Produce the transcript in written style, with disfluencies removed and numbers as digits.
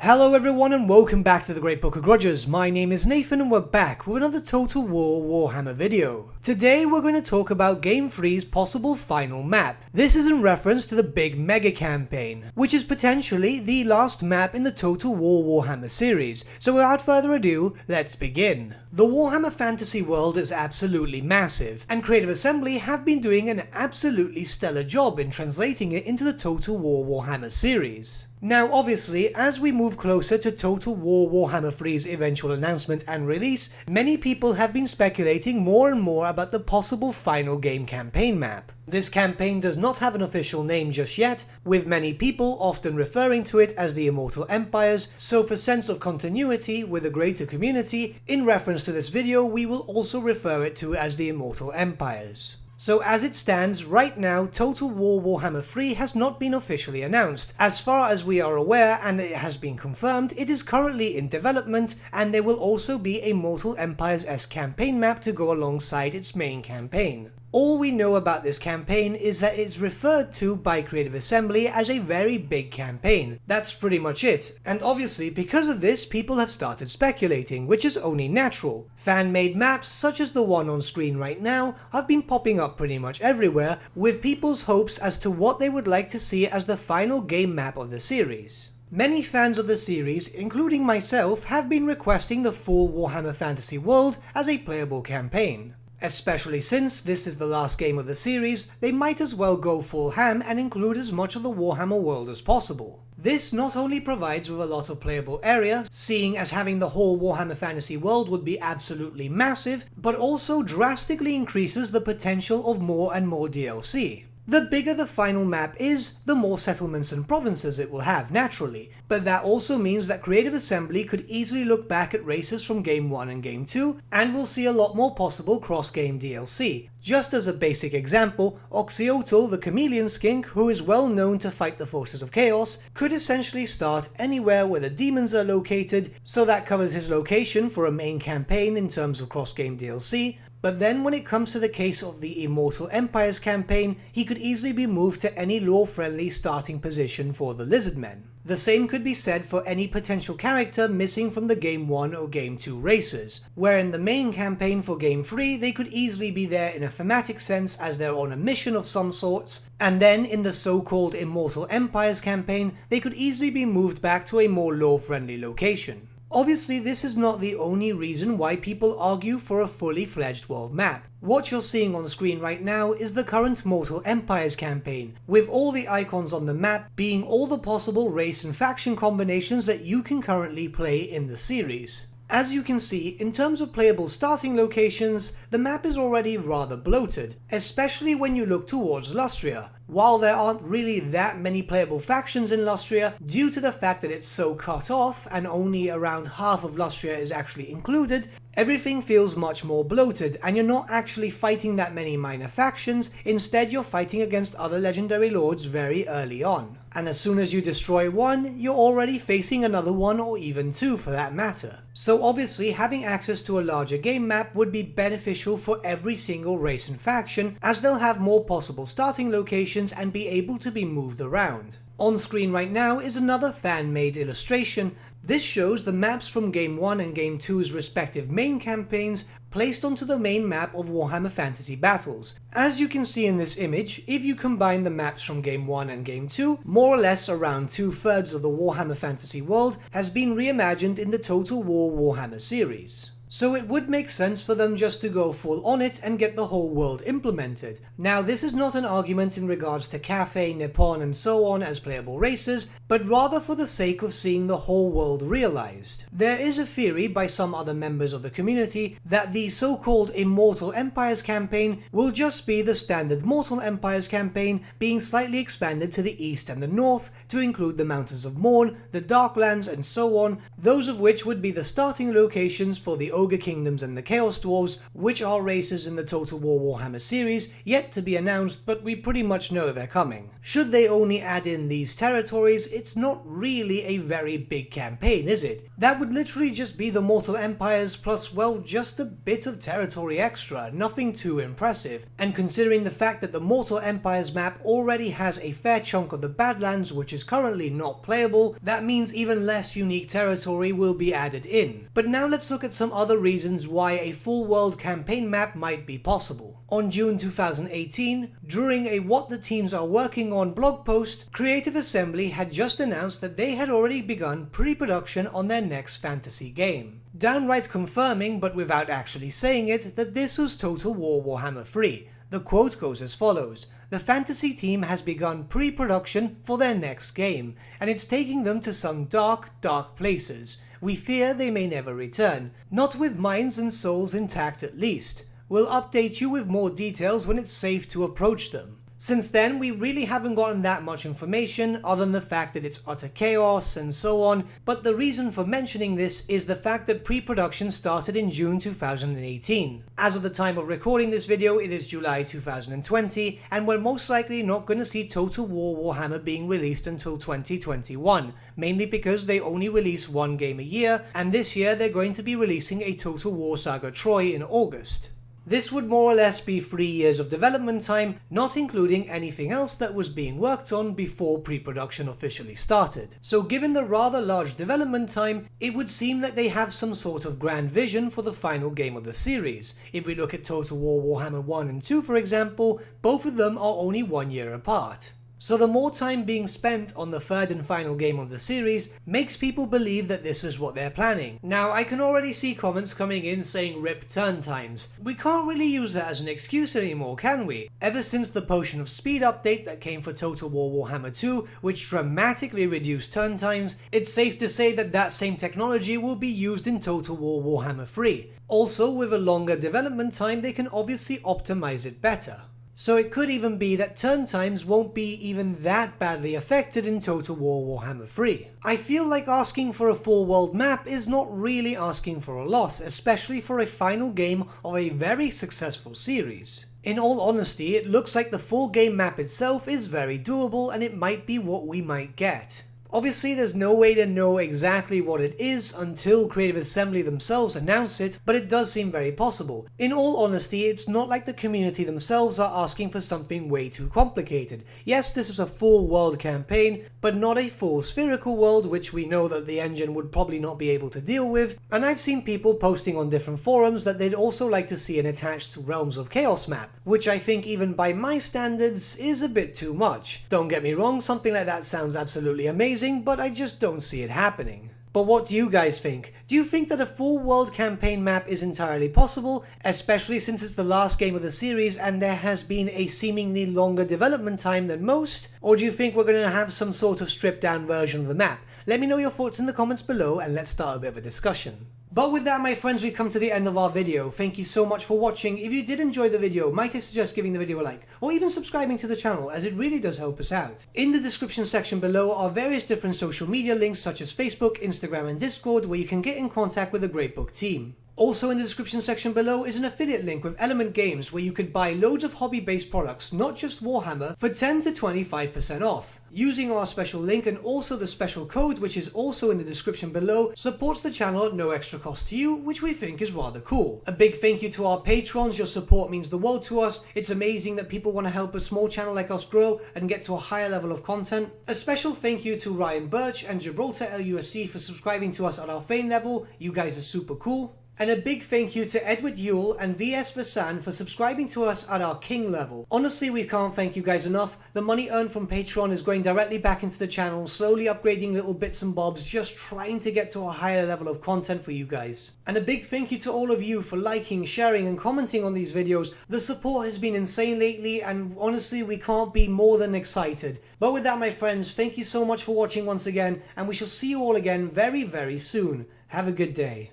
Hello everyone and welcome back to the Great Book of Grudges. My name is Nathan and we're back with another Total War Warhammer video. Today we're going to talk about Game 3's possible final map. This is in reference to the big mega campaign, which is potentially the last map in the Total War Warhammer series. So without further ado, let's begin. The Warhammer fantasy world is absolutely massive, and Creative Assembly have been doing an absolutely stellar job in translating it into the Total War Warhammer series. Now obviously, as we move closer to Total War Warhammer 3's eventual announcement and release, many people have been speculating more and more about the possible final game campaign map. This campaign does not have an official name just yet, with many people often referring to it as the Immortal Empires, so for sense of continuity with a greater community, in reference to this video we will also refer it to as the Immortal Empires. So as it stands, right now, Total War Warhammer 3 has not been officially announced. As far as we are aware, and it has been confirmed, it is currently in development, and there will also be a Mortal Empires-esque campaign map to go alongside its main campaign. All we know about this campaign is that it's referred to by Creative Assembly as a very big campaign. That's pretty much it. And obviously, because of this, people have started speculating, which is only natural. Fan-made maps, such as the one on screen right now, have been popping up pretty much everywhere, with people's hopes as to what they would like to see as the final game map of the series. Many fans of the series, including myself, have been requesting the full Warhammer Fantasy world as a playable campaign. Especially since this is the last game of the series, they might as well go full ham and include as much of the Warhammer world as possible. This not only provides with a lot of playable area, seeing as having the whole Warhammer Fantasy world would be absolutely massive, but also drastically increases the potential of more and more DLC. The bigger the final map is, the more settlements and provinces it will have naturally, but that also means that Creative Assembly could easily look back at races from Game 1 and Game 2, and we'll see a lot more possible cross-game DLC. Just as a basic example, Oxyotl, the chameleon skink, who is well known to fight the forces of chaos, could essentially start anywhere where the demons are located, so that covers his location for a main campaign in terms of cross-game DLC. But then when it comes to the case of the Immortal Empires campaign, he could easily be moved to any lore-friendly starting position for the Lizardmen. The same could be said for any potential character missing from the Game 1 or Game 2 races, where in the main campaign for Game 3 they could easily be there in a thematic sense as they're on a mission of some sorts, and then in the so-called Immortal Empires campaign they could easily be moved back to a more lore-friendly location. Obviously, this is not the only reason why people argue for a fully fledged world map. What you're seeing on screen right now is the current Mortal Empires campaign, with all the icons on the map being all the possible race and faction combinations that you can currently play in the series. As you can see, in terms of playable starting locations, the map is already rather bloated, especially when you look towards Lustria. While there aren't really that many playable factions in Lustria, due to the fact that it's so cut off and only around half of Lustria is actually included, everything feels much more bloated and you're not actually fighting that many minor factions, instead you're fighting against other legendary lords very early on. And as soon as you destroy one, you're already facing another one or even two for that matter. So obviously having access to a larger game map would be beneficial for every single race and faction, as they'll have more possible starting locations and be able to be moved around. On screen right now is another fan-made illustration. This shows the maps from Game 1 and Game 2's respective main campaigns placed onto the main map of Warhammer Fantasy Battles. As you can see in this image, if you combine the maps from Game 1 and Game 2, more or less around 2/3 of the Warhammer Fantasy world has been reimagined in the Total War Warhammer series. So it would make sense for them just to go full on it and get the whole world implemented. Now this is not an argument in regards to Cathay, Nippon and so on as playable races, but rather for the sake of seeing the whole world realized. There is a theory by some other members of the community that the so-called Immortal Empires campaign will just be the standard Mortal Empires campaign being slightly expanded to the east and the north to include the Mountains of Morn, the Darklands and so on, those of which would be the starting locations for the Ogre Kingdoms and the Chaos Dwarves, which are races in the Total War Warhammer series, yet to be announced, but we pretty much know they're coming. Should they only add in these territories, it's not really a very big campaign, is it? That would literally just be the Mortal Empires plus, well, just a bit of territory extra, nothing too impressive. And considering the fact that the Mortal Empires map already has a fair chunk of the Badlands which is currently not playable, that means even less unique territory will be added in. But now let's look at some other reasons why a full world campaign map might be possible. On June 2018, during a What the Teams Are Working On blog post, Creative Assembly had just announced that they had already begun pre-production on their next fantasy game. Downright confirming, but without actually saying it, that this was Total War Warhammer 3. The quote goes as follows: "The fantasy team has begun pre-production for their next game, and it's taking them to some dark, dark places. We fear they may never return, not with minds and souls intact at least. We'll update you with more details when it's safe to approach them." Since then, we really haven't gotten that much information other than the fact that it's utter chaos and so on, but the reason for mentioning this is the fact that pre-production started in June 2018. As of the time of recording this video, it is July 2020, and we're most likely not going to see Total War Warhammer being released until 2021, mainly because they only release one game a year, and this year they're going to be releasing a Total War Saga Troy in August. This would more or less be 3 years of development time, not including anything else that was being worked on before pre-production officially started. So given the rather large development time, it would seem that they have some sort of grand vision for the final game of the series. If we look at Total War Warhammer 1 and 2 for example, both of them are only 1 year apart. So the more time being spent on the third and final game of the series makes people believe that this is what they're planning. Now, I can already see comments coming in saying rip turn times. We can't really use that as an excuse anymore, can we? Ever since the Potion of Speed update that came for Total War Warhammer 2, which dramatically reduced turn times, it's safe to say that that same technology will be used in Total War Warhammer 3. Also, with a longer development time, they can obviously optimize it better. So it could even be that turn times won't be even that badly affected in Total War Warhammer 3. I feel like asking for a full world map is not really asking for a lot, especially for a final game of a very successful series. In all honesty, it looks like the full game map itself is very doable and it might be what we might get. Obviously, there's no way to know exactly what it is until Creative Assembly themselves announce it, but it does seem very possible. In all honesty, it's not like the community themselves are asking for something way too complicated. Yes, this is a full world campaign, but not a full spherical world, which we know that the engine would probably not be able to deal with, and I've seen people posting on different forums that they'd also like to see an attached Realms of Chaos map, which I think even by my standards is a bit too much. Don't get me wrong, something like that sounds absolutely amazing, but I just don't see it happening. But what do you guys think? Do you think that a full world campaign map is entirely possible, especially since it's the last game of the series and there has been a seemingly longer development time than most? Or do you think we're going to have some sort of stripped down version of the map? Let me know your thoughts in the comments below and let's start a bit of a discussion. But with that, my friends, we've come to the end of our video. Thank you so much for watching. If you did enjoy the video, might I suggest giving the video a like, or even subscribing to the channel, as it really does help us out. In the description section below are various different social media links such as Facebook, Instagram and Discord, where you can get in contact with the Great Book team. Also in the description section below is an affiliate link with Element Games where you could buy loads of hobby-based products, not just Warhammer, for 10 to 25% off. Using our special link and also the special code, which is also in the description below, supports the channel at no extra cost to you, which we think is rather cool. A big thank you to our patrons. Your support means the world to us. It's amazing that people want to help a small channel like us grow and get to a higher level of content. A special thank you to Ryan Bertsche and Gibraltar LUSC for subscribing to us at our Fame level. You guys are super cool. And a big thank you to Edward Yule and VSVasan for subscribing to us at our King level. Honestly, we can't thank you guys enough. The money earned from Patreon is going directly back into the channel, slowly upgrading little bits and bobs, just trying to get to a higher level of content for you guys. And a big thank you to all of you for liking, sharing and commenting on these videos. The support has been insane lately and honestly we can't be more than excited. But with that, my friends, thank you so much for watching once again and we shall see you all again very, very soon. Have a good day.